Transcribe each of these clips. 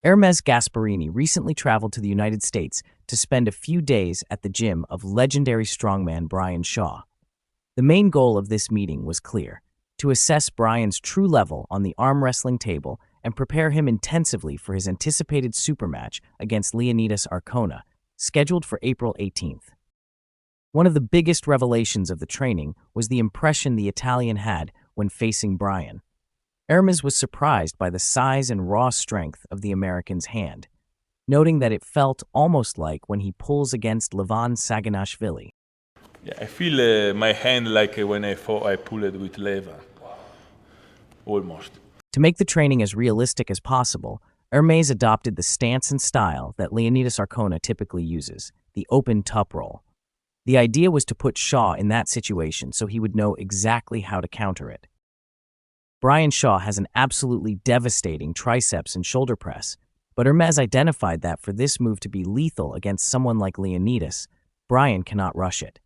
Ermes Gasparini recently traveled to the United States to spend a few days at the gym of legendary strongman Brian Shaw. The main goal of this meeting was clear: to assess Brian's true level on the arm wrestling table and prepare him intensively for his anticipated supermatch against Leonidas Arkona, scheduled for April 18th. One of the biggest revelations of the training was the impression the Italian had when facing Brian. Ermes was surprised by the size and raw strength of the American's hand, noting that it felt almost like when he pulls against Levan Saginashvili. Yeah, I feel my hand like when I pull it with Levan, almost. To make the training as realistic as possible, Ermes adopted the stance and style that Leonidas Arkona typically uses, the open toproll. The idea was to put Shaw in that situation so he would know exactly how to counter it. Brian Shaw has an absolutely devastating triceps and shoulder press, but Ermes identified that for this move to be lethal against someone like Leonidas, Brian cannot rush it.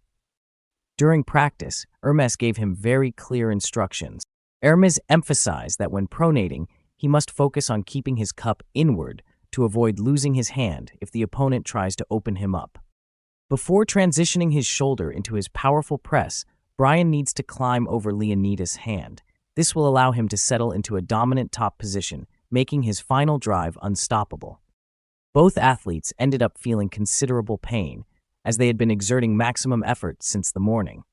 During practice, Ermes gave him very clear instructions. Ermes emphasized that when pronating, he must focus on keeping his cup inward to avoid losing his hand if the opponent tries to open him up. Before transitioning his shoulder into his powerful press, Brian needs to climb over Leonidas' hand. This will allow him to settle into a dominant top position, making his final drive unstoppable. Both athletes ended up feeling considerable pain, as they had been exerting maximum effort since the morning.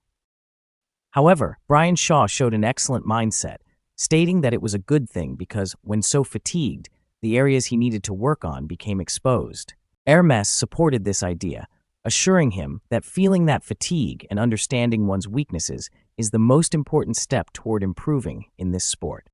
However, Brian Shaw showed an excellent mindset, stating that it was a good thing because, when so fatigued, the areas he needed to work on became exposed. Ermes supported this idea, assuring him that feeling that fatigue and understanding one's weaknesses is the most important step toward improving in this sport.